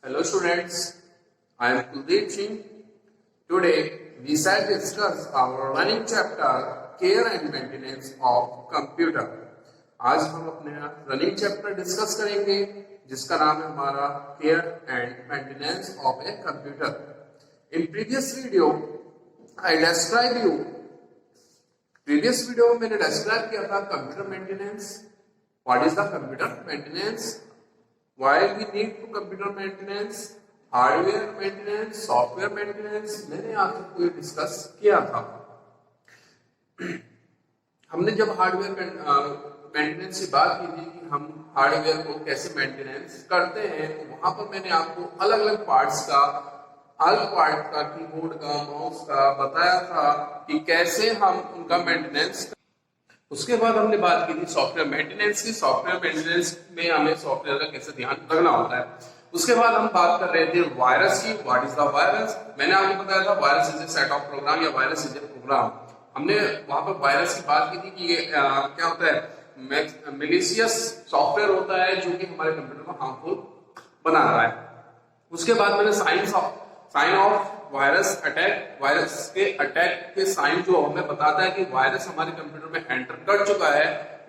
Hello students, I am Kuldeep Singh. Today we shall discuss our running chapter Care and Maintenance of Computer. आज हम अपने running chapter discuss करेंगे जिसका नाम है हमारा care and maintenance of a computer. In previous video में मैंने डिस्क्राइब किया था computer maintenance. What is the computer maintenance, why we need to computer maintenance, hardware maintenance, software maintenance. मैंने आप सबको ये डिस्कस किया था. हमने जब हार्डवेयर मेंटेनेंस की बात की थी कि हम हार्डवेयर को कैसे मेंटेनेंस करते हैं, तो वहां पर मैंने आपको अलग अलग पार्ट्स का, अलग पार्ट का, कीबोर्ड का, माउस का बताया था कि कैसे हम उनका मेंटेनेंस. उसके बाद हमने बात की थी सॉफ्टवेयर मेंटेनेंस की. सॉफ्टवेयर मेंटेनेंस में हमें सॉफ्टवेयर का कैसे ध्यान रखना होता है. उसके बाद हम बात कर रहे थे वायरस की. What is the virus. मैंने आपको बताया था virus is a set of program या वायरस इज ए प्रोग्राम. हमने वहां पर वायरस की बात की थी कि ये क्या होता है, मैलिशियस सॉफ्टवेयर होता है जो कि हमारे कंप्यूटर को हार्मफुल बना रहा है. उसके बाद मैंने sign of virus attack, virus के अटैक के साइन जो हमें बताता है कि वायरस हमारे कंप्यूटर में एंटर कर चुका है,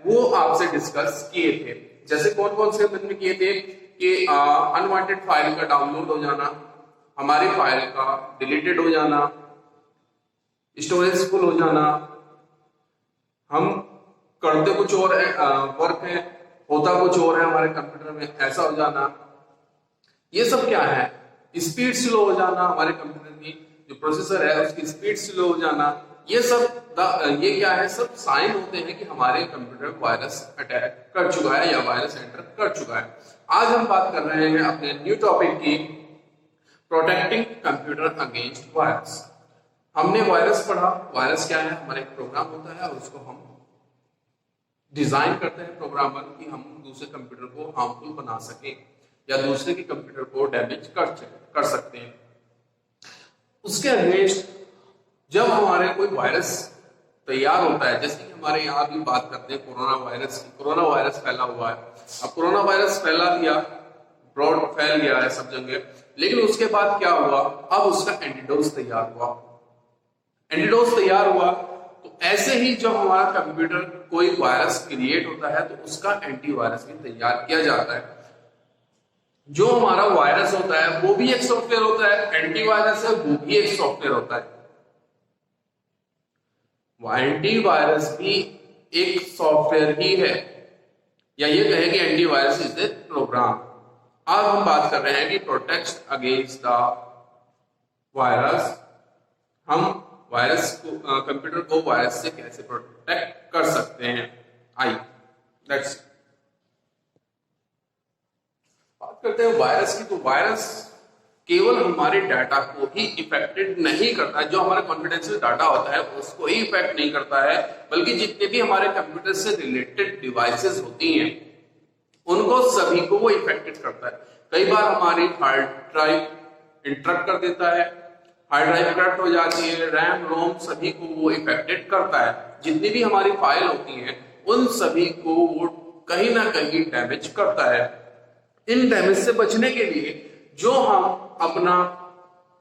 वो आपसे डिस्कस किए थे. जैसे कौन कौन से मैंने किए थे कि अनवांटेड फाइल का डाउनलोड हो जाना, हमारी फाइल का डिलीटेड हो जाना, स्टोरेज फुल हो जाना, हम करते कुछ और वर्क है, होता कुछ और है हमारे कंप्यूटर में, ऐसा हो जाना. ये सब क्या है, स्पीड स्लो हो जाना, हमारे कंप्यूटर की जो प्रोसेसर है उसकी स्पीड स्लो हो जाना. ये क्या है, सब साइन होते हैं कि हमारे कंप्यूटर में वायरस अटैक कर चुका है या वायरस एंटर कर चुका है. आज हम बात कर रहे हैं अपने न्यू टॉपिक की, प्रोटेक्टिंग कंप्यूटर अगेंस्ट वायरस. हमने वायरस पढ़ा. वायरस क्या है, हमारा एक प्रोग्राम होता है और उसको हम डिजाइन करते हैं प्रोग्रामर कि हम दूसरे कंप्यूटर को हार्मफुल बना सके या दूसरे के कंप्यूटर को डैमेज कर सकते हैं. उसके अगेंस्ट जब हमारे कोई वायरस तैयार होता है, जैसे कि हमारे यहाँ भी बात करते हैं कोरोना वायरस की. कोरोना वायरस फैला हुआ है. अब कोरोना वायरस फैला दिया, ब्रॉड फैल गया है सब जगह, लेकिन उसके बाद क्या हुआ, अब उसका एंटीडोज तैयार हुआ. एंटीडोज तैयार हुआ तो ऐसे ही जब हमारा कंप्यूटर कोई वायरस क्रिएट होता है तो उसका एंटीवायरस भी तैयार किया जाता है. जो हमारा वायरस होता है वो भी एक सॉफ्टवेयर होता है, एंटीवायरस है वो भी एक सॉफ्टवेयर होता है. एंटीवायरस भी एक सॉफ्टवेयर ही है, या ये कहे कि एंटीवायरस इज ए प्रोग्राम. अब हम बात कर रहे हैं कि प्रोटेक्ट अगेंस्ट द वायरस. हम वायरस को, कंप्यूटर को वायरस से कैसे प्रोटेक्ट कर सकते हैं. लेट्स करते हैं वायरस की. तो वायरस केवल हमारे डाटा को ही इफेक्टेड नहीं करता है, जो हमारा कॉन्फिडेंशियल डाटा होता है उसको ही इफेक्ट नहीं करता है, बल्कि जितने भी हमारे कंप्यूटर से रिलेटेड डिवाइसेस होती हैं उनको सभी को वो इफेक्टेड करता है. कई बार हमारी हार्ड ड्राइव इंटरप्ट कर देता है, हार्ड ड्राइव करप्ट हो जाती है, रैम रोम सभी को वो इफेक्टेड करता है. जितनी भी हमारी फाइल होती हैं उन सभी को वो कहीं ना कहीं डैमेज करता है. इन डैमेज से बचने के लिए जो हम अपना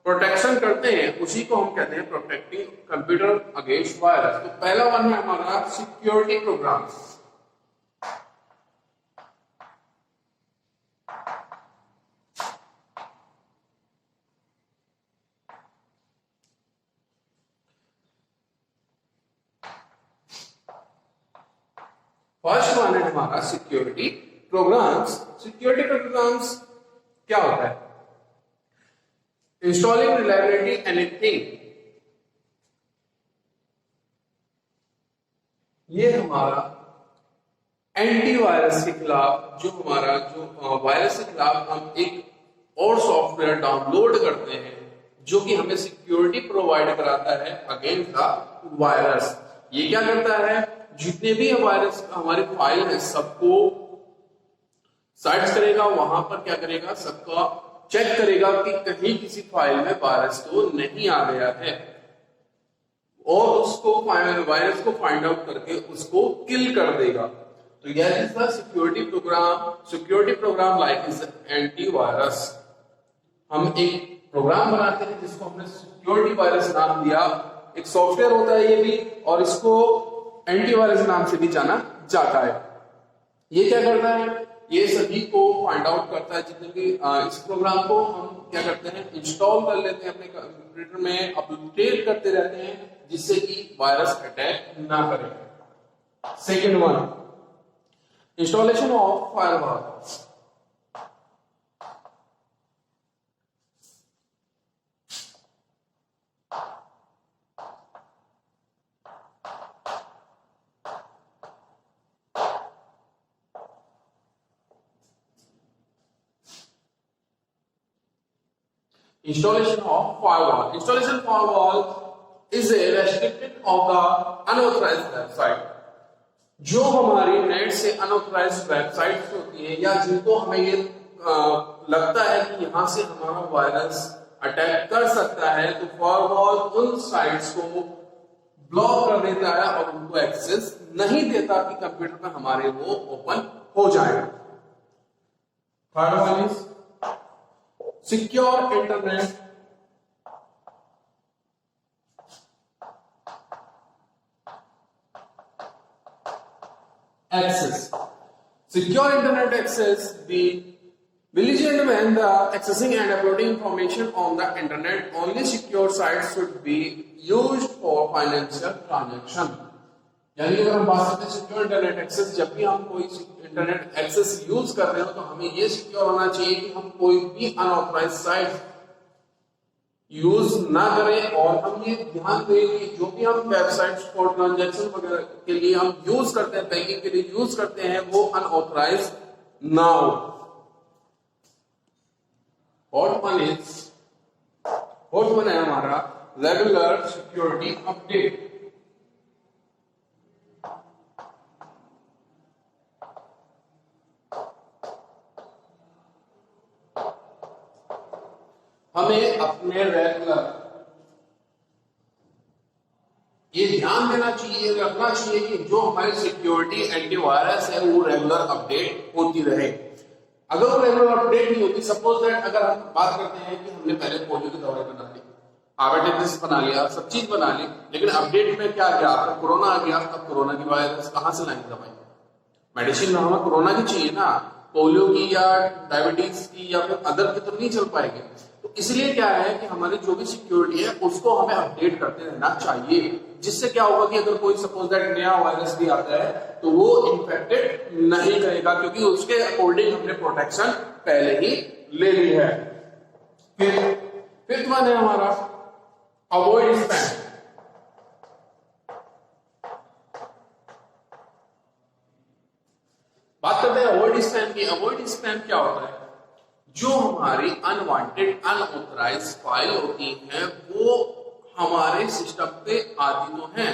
प्रोटेक्शन करते हैं उसी को हम कहते हैं प्रोटेक्टिंग कंप्यूटर अगेंस्ट वायरस. तो पहला वन है हमारा सिक्योरिटी प्रोग्राम. फर्स्ट वन है हमारा सिक्योरिटी प्रोग्राम्स. सिक्योरिटी प्रोग्राम्स क्या होता है, इंस्टॉलिंग रिलायबिलिटी एनीथिंग. ये हमारा एंटीवायरस के खिलाफ, जो वायरस के खिलाफ हम एक और सॉफ्टवेयर डाउनलोड करते हैं जो कि हमें सिक्योरिटी प्रोवाइड कराता है अगेंस्ट द वायरस. ये क्या करता है, जितने भी वायरस हमारी फाइल है सबको सर्च करेगा, वहां पर क्या करेगा, सबका चेक करेगा कि कहीं किसी फाइल में वायरस तो नहीं आ गया है, और उसको वायरस को फाइंड आउट करके उसको किल कर देगा. तो यह is the security program. Security program like is antivirus. हम एक प्रोग्राम बनाते हैं जिसको हमने सिक्योरिटी वायरस नाम दिया। एक सॉफ्टवेयर होता है ये भी, और इसको एंटीवायरस नाम से भी जाना जाता है। ये क्या करता है, ये सभी को फाइंड आउट करता है। जितने भी इस प्रोग्राम को हम क्या करते हैं, इंस्टॉल कर लेते हैं अपने कंप्यूटर में, अपडेट करते रहते हैं जिससे कि वायरस अटैक ना करे। Second one, installation of firewall. Installation of firewall. Installation firewall is a restricted of the unauthorized website. जो हमारी नेट से अनऑथराइज्ड वेबसाइट्स होती हैं या जिनको हमें ये लगता है कि यहां से हमारा वायरस अटैक कर सकता है, तो फॉरवॉल उन साइट्स को ब्लॉक कर देता है और उनको एक्सेस नहीं देता कि कंप्यूटर पर हमारे वो ओपन हो जाएगा। Third one is secure internet access. Secure internet access be vigilant when the accessing and uploading information on the internet. Only secure sites should be used for financial transaction. यानी अगर हम बात करते हैं सिक्योर इंटरनेट एक्सेस, जब भी हम कोई इंटरनेट एक्सेस यूज कर रहे हो तो हमें ये सिक्योर होना चाहिए कि हम कोई भी अनऑथराइज्ड साइट यूज ना करें। और हम ये ध्यान दें कि जो भी हम वेबसाइट्स फॉर ट्रांजैक्शन वगैरह के लिए हम यूज करते हैं, बैंकिंग के लिए यूज करते हैं, वो अनऑथराइज ना हो। फोर्थ वन है हमारा रेगुलर सिक्योरिटी अपडेट। हमें अपने रेगुलर ये ध्यान देना चाहिए, रखना चाहिए कि जो हमारी सिक्योरिटी एंटीवायरस है वो रेगुलर अपडेट होती रहे। अगर वो रेगुलर अपडेट नहीं होती, सपोज दैट अगर हम बात करते हैं कि हमने पहले पोलियो की दवाई बना ली, आर्टिफिस बना लिया, सब चीज बना ली, लेकिन अपडेट में क्या गया, आपको कोरोना आ गया, अब कोरोना की वायरस कहां से लाएंगे दवाई? मेडिसिन हमें कोरोना की चाहिए ना, पोलियो की या डायबिटीज की या फिर अदर की तो नहीं चल पाएगी। तो इसलिए क्या है कि हमारी जो भी सिक्योरिटी है उसको हमें अपडेट करते रहना चाहिए, जिससे क्या होगा कि अगर कोई सपोज दैट नया वायरस भी आता है तो वो इन्फेक्टेड नहीं करेगा, क्योंकि उसके अकॉर्डिंग हमने प्रोटेक्शन पहले ही ले ली है। फिर फिफ्थ वन है हमारा अवॉइड स्पैम। बात करते हैं अवॉइड स्पैम की। अवॉइड स्पैम क्या होता है? जो हमारी अनवांटेड अनऑथराइज फाइल होती हैं वो हमारे सिस्टम पे आती तो हैं,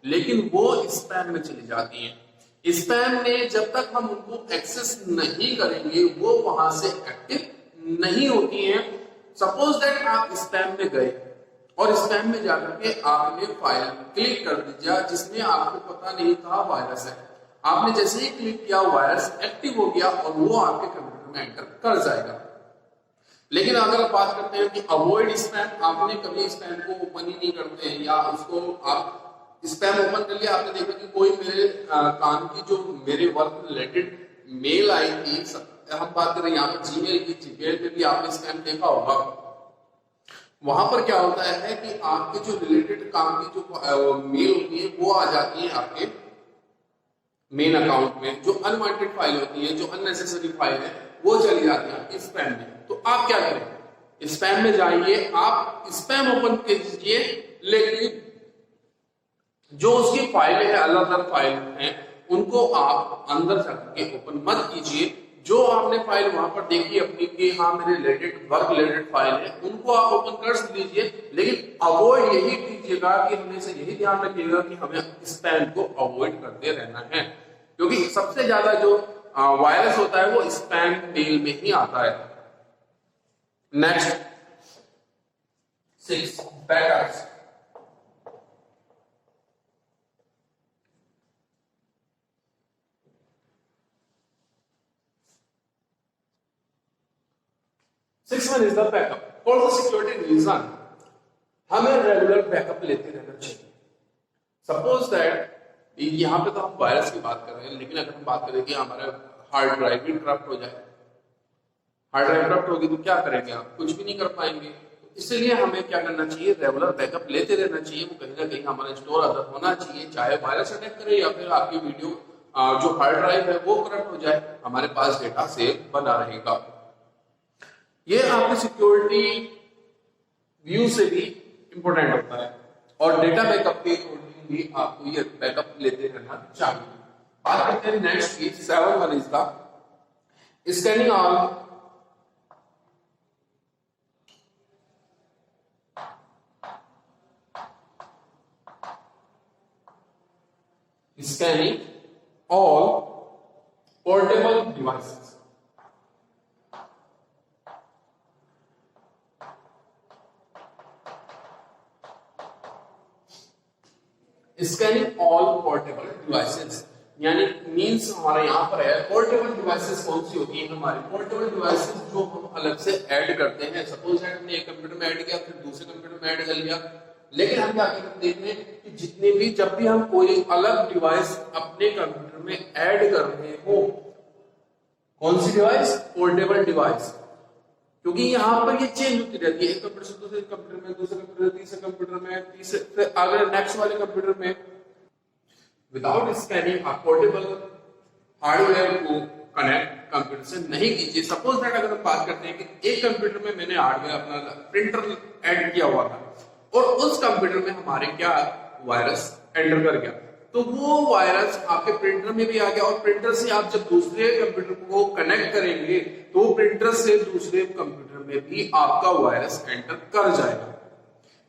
लेकिन वो स्पैम में चली जाती हैं। स्पैम में जब तक हम उनको एक्सेस नहीं करेंगे वो वहां से एक्टिव नहीं होती हैं। सपोज दैट आप स्पैम में गए और स्पैम में जाकर के आपने फाइल क्लिक कर दिया जिसमें आपको पता नहीं था वायरस है। आपने जैसे ही क्लिक किया वायरस एक्टिव हो गया और वो आपके कंप्यूटर में एंटर कर जाएगा। लेकिन अगर आप बात करते हैं कि अवॉइड स्पैम, आपने कभी स्पैम को ओपन ही नहीं करते हैं या उसको आप स्पैम ओपन कर लिया, आपने देखा कि कोई मेरे काम की जो मेरे वर्क रिलेटेड मेल आई थी, हम बात कर रहे हैं यहाँ पर जीमेल की, जीमेल में भी आपने स्पैम देखा होगा। वहां पर क्या होता है कि आपके जो रिलेटेड काम की जो मेल होती है वो आ जाती है आपके मेन अकाउंट में। जो अनवांटेड फाइल होती है, जो अननेसेसरी फाइल है, वो चली जाती है आपकी स्पैम में। तो आप क्या करें, स्पैम में जाइए, आप स्पैम ओपन कीजिए, लेकिन जो उसकी फाइल है, अलग अलग फाइल हैं, उनको आप अंदर जाके ओपन मत कीजिए। जो आपने फाइल वहां पर देखी अपनी कि हाँ मेरे रिलेटेड वर्क रिलेटेड फाइल है, उनको आप ओपन कर लीजिए, लेकिन अवॉइड यही कीजिएगा कि हमेशा यही ध्यान रखिएगा कि हमें स्पैम को अवॉइड करते रहना है, क्योंकि सबसे ज्यादा जो वायरस होता है वो स्पैम मेल में ही आता है। Next 6 backups. Six one is the backup. For the security reason हमें रेगुलर बैकअप लेते रहना चाहिए। सपोज दैट यहाँ पे तो हम वायरस की बात कर रहे हैं, लेकिन अगर हम बात करें कि हमारा हार्ड ड्राइव भी करप्ट हो जाए, हार्ड ड्राइव करप्ट होगी तो क्या करेंगे आप? कुछ भी नहीं कर पाएंगे। इसलिए हमें क्या करना चाहिए? रेगुलर बैकअप लेते रहना चाहिए। वो कहीं ना कहीं हमारा स्टोर अदर होना चाहिए, चाहे वायरस अटैक करे या फिर आपकी वीडियो जो हार्ड ड्राइव है वो करप्ट हो जाए, हमारे पास डेटा सेव बना रहेगा। ये आपकी सिक्योरिटी व्यू से भी इंपॉर्टेंट होता है और डेटा बैकअप के अकॉर्डिंग भी आपको ये बैकअप लेते रहना चाहिए। बात करते हैं नेक्स्ट की 7 is the scanning all scanning all portable devices. Scanning all portable devices यानी मीन्स हमारा यहाँ पर है पोर्टेबल डिवाइसेस कौन सी होती है? हमारी पोर्टेबल डिवाइसेस जो हम अलग से ऐड करते हैं। सपोज दैट हमने एक कंप्यूटर में ऐड किया, फिर दूसरे कंप्यूटर में ऐड कर लिया, लेकिन हम क्या करते हैं कि जितने भी जब भी हम कोई अलग डिवाइस अपने कंप्यूटर में ऐड कर रहे हो, कौन सी डिवाइस? Portable device. क्योंकि यहाँ पर ये चेंज होती रहती है, एक कंप्यूटर से दूसरे कंप्यूटर में, दूसरे कंप्यूटर से तीसरे कंप्यूटर में, तीसरे फिर अगर नेक्स्ट वाले कंप्यूटर में। विदाउट स्कैनिंग आप पोर्टेबल हार्डवेयर को कनेक्ट कंप्यूटर से नहीं कीजिए। सपोज दैट अगर हम बात करते हैं कि एक कंप्यूटर में मैंने हार्डवेयर अपना प्रिंटर ऐड किया हुआ था और उस कंप्यूटर में हमारे क्या वायरस एंटर कर गया, तो वो वायरस आपके प्रिंटर में भी आ गया और प्रिंटर से आप जब दूसरे कंप्यूटर को कनेक्ट करेंगे तो प्रिंटर से दूसरे कंप्यूटर में भी आपका वायरस एंटर कर जाएगा।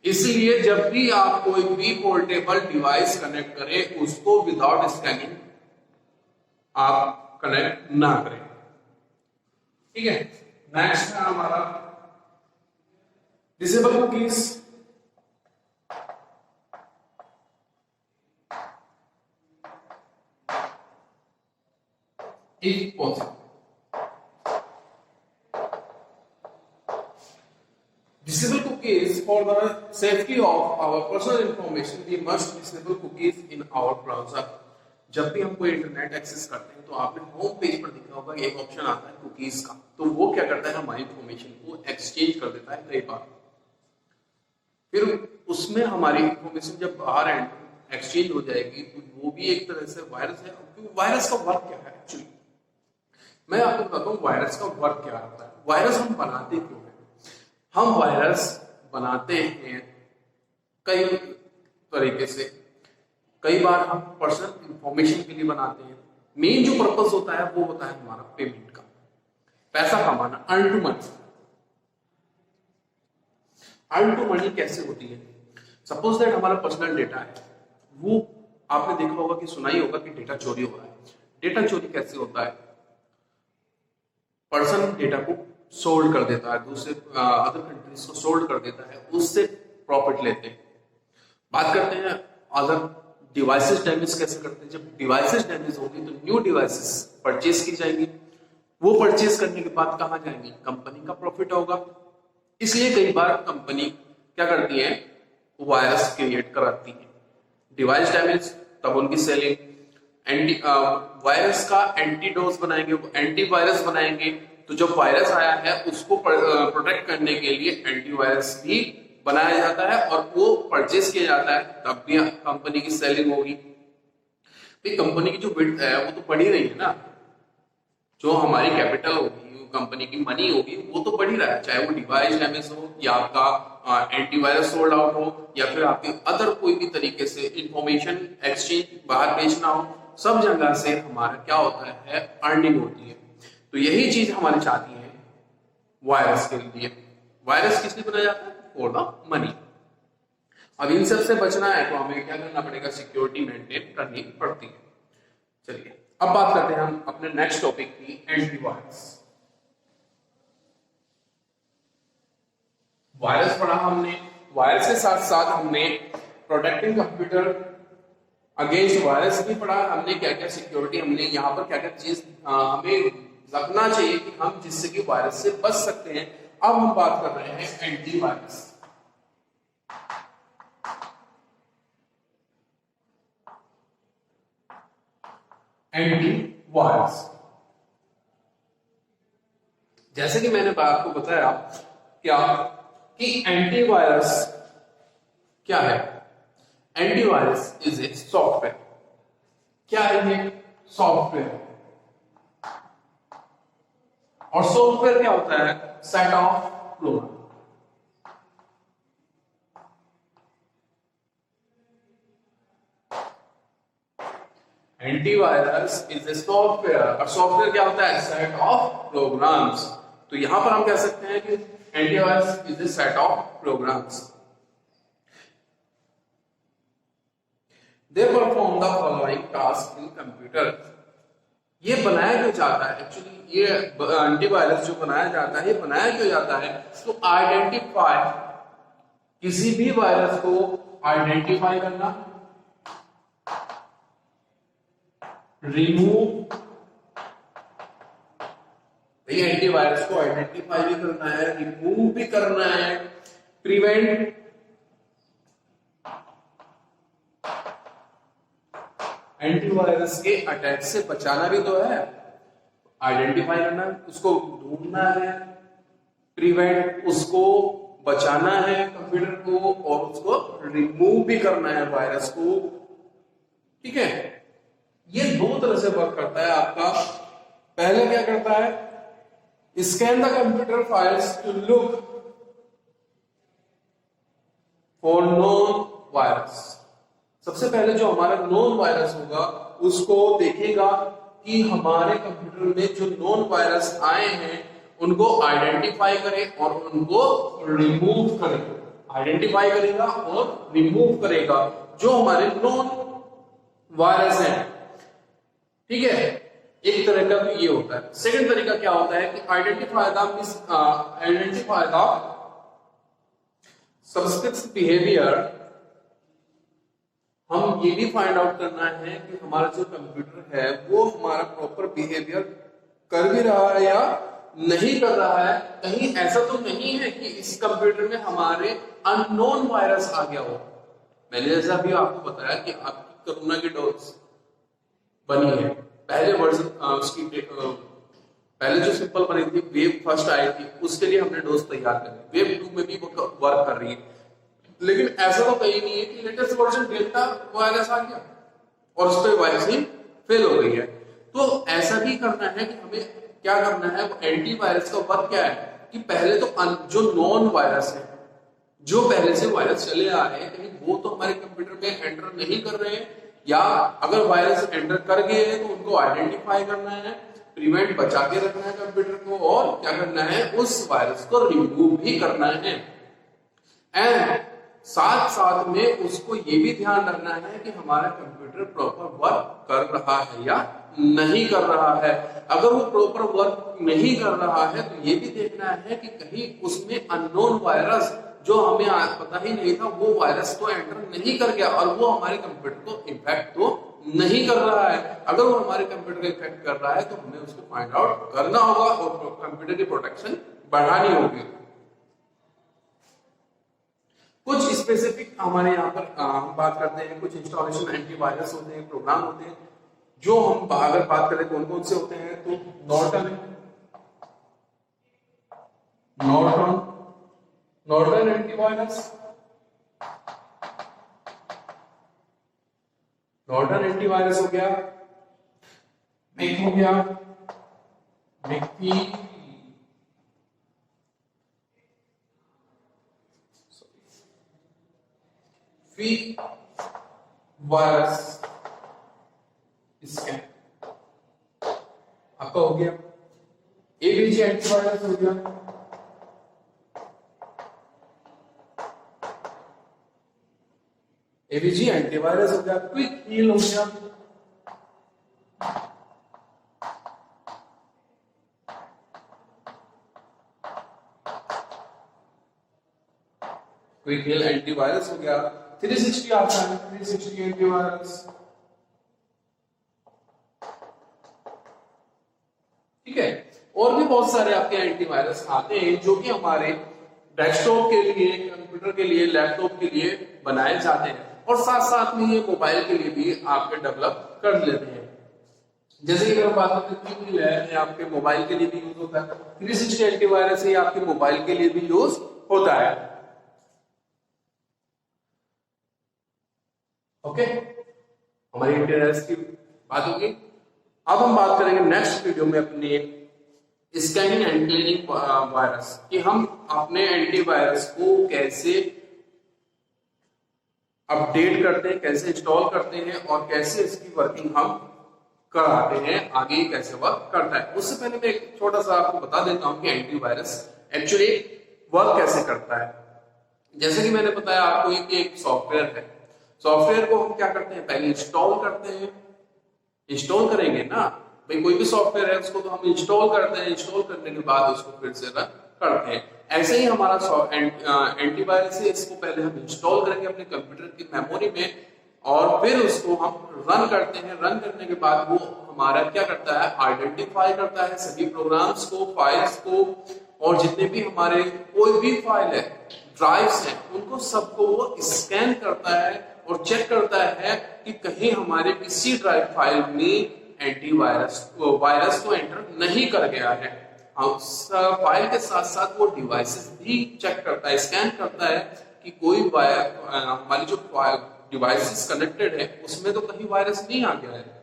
इसलिए जब भी आप कोई भी पोर्टेबल डिवाइस कनेक्ट करें उसको विदाउट स्कैनिंग आप कनेक्ट ना करें। ठीक है, नेक्स्ट है हमारा disable cookies. If possible, disable cookies for the safety of our personal information. We must disable cookies in our browser. जब भी हम कोई इंटरनेट एक्सेस करते हैं तो आपने होम पेज पर देखा होगा एक ऑप्शन आता है कुकीज का, तो वो क्या करता है? हमारी इंफॉर्मेशन को एक्सचेंज कर देता है कई बार। फिर उसमें हमारी इंफॉर्मेशन जब बाहर एक्सचेंज हो जाएगी तो वो भी एक तरह से वायरस है। वायरस का वर्क क्या है एक्चुअली? मैं आपको बताता हूँ वायरस का वर्क क्या होता है। वायरस हम बनाते क्यों हैं? हम वायरस बनाते हैं कई तरीके से। कई बार हम पर्सनल इंफॉर्मेशन के लिए बनाते हैं। मेन जो पर्पस होता है वो होता है हमारा पेमेंट का, पैसा कमाना, earn to money. Earn to money कैसे होती है? सपोज दैट हमारा पर्सनल डेटा है, वो आपने देखा होगा कि सुना ही होगा कि डेटा चोरी हो रहा है। डेटा चोरी कैसे होता है? पर्सन डेटा को सोल्ड कर देता है, दूसरे अदर कंट्रीज को सोल्ड कर देता है, उससे प्रॉफिट लेते हैं। बात करते हैं अदर डिवाइसेस डैमेज कैसे करते हैं। जब डिवाइसेस डैमेज होंगी तो न्यू डिवाइसेस परचेज की जाएंगी, वो परचेज करने के बाद कहां जाएंगी? कंपनी का प्रॉफिट होगा। इसलिए कई बार कंपनी क्या करती है? वायरस क्रिएट कराती है। डिवाइस डैमेज, तब उनकी सेलिंग। वायरस का एंटीडोज बनाएंगे, वो एंटीवायरस बनाएंगे। तो जब वायरस आया है उसको प्रोटेक्ट करने के लिए एंटीवायरस भी बनाया जाता है और वो परचेज किया जाता है, तब भी कंपनी की सेलिंग होगी। तो कंपनी की जो विड्थ है वो तो बढ़ ही रही है ना, जो हमारी कैपिटल होगी, कंपनी की मनी होगी, वो तो बढ़ ही रहा है। चाहे वो डिवाइस डैमेज हो या आपका एंटीवायरस सोल्ड आउट हो या फिर आपकी अदर कोई भी तरीके से इंफॉर्मेशन एक्सचेंज बाहर बेचना हो, सब जगह से हमारा क्या होता है? अर्निंग होती है। तो यही चीज हमारी चाहती है वायरस के लिए। वायरस किस लिए बनाया जाता है? For the money. अब इन सब से बचना है तो हमें क्या करना पड़ेगा? सिक्योरिटी मेंटेन करनी पड़ती है। चलिए अब बात करते हैं हम अपने नेक्स्ट टॉपिक की, एंटीवायरस। वायरस पढ़ा हमने, वायरस के साथ साथ हमने प्रोटेक्टिंग कंप्यूटर अगेंस्ट वायरस भी पढ़ा। हमने क्या क्या सिक्योरिटी, हमने यहाँ पर क्या क्या चीज हमें रखना चाहिए कि हम जिससे कि वायरस से बच सकते हैं। अब हम बात कर रहे हैं एंटीवायरस। एंटीवायरस, जैसे कि मैंने आपको बताया क्या कि एंटीवायरस क्या है। Antivirus is a software. क्या है ये? सॉफ्टवेयर। और सॉफ्टवेयर क्या होता है? Set of program. Antivirus is a software. और सॉफ्टवेयर क्या होता है? Set of programs. तो यहां पर हम कह सकते हैं कि antivirus is a set of programs. They perform the following task in computer. ये बनाया क्यों जाता है? एक्चुअली ये एंटीवायरस जो बनाया जाता है, ये बनाया क्यों जाता है? तो आइडेंटिफाई, किसी भी वायरस को आइडेंटिफाई करना, रिमूव, ये एंटीवायरस को आइडेंटिफाई भी करना है, रिमूव भी करना है, प्रिवेंट, एंटीवायरस के अटैक से बचाना भी तो है। आइडेंटिफाई करना, उसको ढूंढना है, प्रिवेंट, उसको बचाना है कंप्यूटर को, और उसको रिमूव भी करना है वायरस को। ठीक है, ये दो तरह से वर्क करता है आपका। पहले क्या करता है? Scan the computer files to look for known virus. सबसे पहले जो हमारा नोन वायरस होगा उसको देखेगा कि हमारे कंप्यूटर में जो नोन वायरस आए हैं उनको आइडेंटिफाई करे और उनको रिमूव करे। आइडेंटिफाई करेगा और रिमूव करेगा जो हमारे नोन वायरस हैं। ठीक है, एक तरह का भी ये होता है। सेकंड तरीका क्या होता है कि आइडेंटिफाई द सस्पिशियस बिहेवियर। हम ये भी फाइंड आउट करना है कि हमारा जो कंप्यूटर है वो हमारा प्रॉपर बिहेवियर कर भी रहा है या नहीं कर रहा है। कहीं ऐसा तो नहीं है कि इस कंप्यूटर में हमारे अननोन वायरस आ गया हो। मैंने जैसा भी आपको बताया कि आपकी कोरोना की डोज बनी है, पहले वर्जन उसकी पहले जो सिंपल बनी थी, वेव फर्स्ट आई थी, उसके लिए हमने डोज तैयार करी, वेव 2 में भी वर्क कर रही है। लेकिन ऐसा तो कहीं नहीं है कि लेटेस्ट वर्जन डेल्टा वायरस आ गया और उस पर वैक्सीन फेल हो गई है। तो ऐसा भी करना है कि हमें क्या करना है, वो एंटीवायरस का वर्क क्या है कि पहले तो जो नॉन वायरस है, जो पहले से वायरस चले आ रहे हैं, कहीं वो तो हमारे कंप्यूटर में एंटर नहीं कर रहे हैं, या अगर वायरस एंटर कर गए हैं तो उनको आइडेंटिफाई करना है, प्रिवेंट, बचा के रखना है कंप्यूटर को, और क्या करना है, उस वायरस को रिमूव भी करना है। एंड साथ साथ में उसको ये भी ध्यान रखना है कि हमारा कंप्यूटर प्रॉपर वर्क कर रहा है या नहीं कर रहा है। अगर वो प्रॉपर वर्क नहीं कर रहा है तो ये भी देखना है कि कहीं उसमें अननोन वायरस जो हमें पता ही नहीं था वो वायरस तो एंटर नहीं कर गया और वो हमारे कंप्यूटर को इफेक्ट तो नहीं कर रहा है। अगर वो हमारे कंप्यूटर को इफेक्ट कर रहा है तो हमें उसको फाइंड आउट करना होगा और कंप्यूटर की प्रोटेक्शन बढ़ानी होगी। कुछ स्पेसिफिक हमारे यहाँ पर हम बात करते हैं, कुछ इंस्टॉलेशन एंटीवायरस होते हैं, प्रोग्राम होते हैं जो हम अगर बात करें कौन कौन से होते हैं, तो नॉर्टन एंटीवायरस, नॉर्टन एंटीवायरस हो गया, मिक हो गया, मिकी, फी वायरस स्कैन आपका हो गया, एबीजी एंटीवायरस हो गया, एबीजी एंटीवायरस हो गया, क्विक हील हो गया, क्विक हील एंटीवायरस हो गया, 360 आता है, 360 एंटीवायरस। ठीक है, और भी बहुत सारे आपके एंटीवायरस आते हैं जो कि हमारे डेस्कटॉप के लिए, कंप्यूटर के लिए, लैपटॉप के लिए बनाए जाते हैं और साथ साथ में ये मोबाइल के लिए भी आपके डेवलप कर लेते हैं। जैसे कि अगर बात करते हैं ये आपके मोबाइल के लिए भी यूज होता है, 360 एंटीवायरस ये आपके मोबाइल के लिए भी यूज होता है। ओके, हमारी एंटीवायरस की बात होगी। अब हम बात करेंगे नेक्स्ट वीडियो में अपने स्कैनिंग एंड क्लीनिंग वायरस कि हम अपने एंटीवायरस को कैसे अपडेट करते हैं, कैसे इंस्टॉल करते हैं और कैसे इसकी वर्किंग हम कराते हैं, आगे कैसे वर्क करता है। उससे पहले मैं एक छोटा सा आपको बता देता हूं कि एंटीवायरस एक्चुअली वर्क कैसे करता है। जैसे कि मैंने बताया आपको एक सॉफ्टवेयर है, सॉफ्टवेयर को हम क्या करते हैं, पहले इंस्टॉल करते हैं। इंस्टॉल करेंगे ना भाई, कोई भी सॉफ्टवेयर है उसको तो हम इंस्टॉल करते हैं, इंस्टॉल करने के बाद उसको फिर से रन करते हैं। ऐसे ही हमारा एंटीवायरस है, इसको पहले हम इंस्टॉल करेंगे अपने कंप्यूटर की मेमोरी में और फिर उसको हम रन करते हैं। रन करने के बाद वो हमारा क्या करता है, आइडेंटिफाई करता है सभी प्रोग्राम्स को, फाइल्स को, और जितने भी हमारे कोई भी फाइल है, ड्राइव्स हैं, उनको सबको वो स्कैन करता है और चेक करता है कि कहीं हमारे किसी ड्राइव फाइल में एंटीवायरस वायरस को एंटर नहीं कर गया है। उस फाइल के साथ साथ वो डिवाइसेस भी चेक करता है, स्कैन करता है कि कोई हमारी जो डिवाइसेस कनेक्टेड है उसमें तो कहीं वायरस नहीं आ गया है।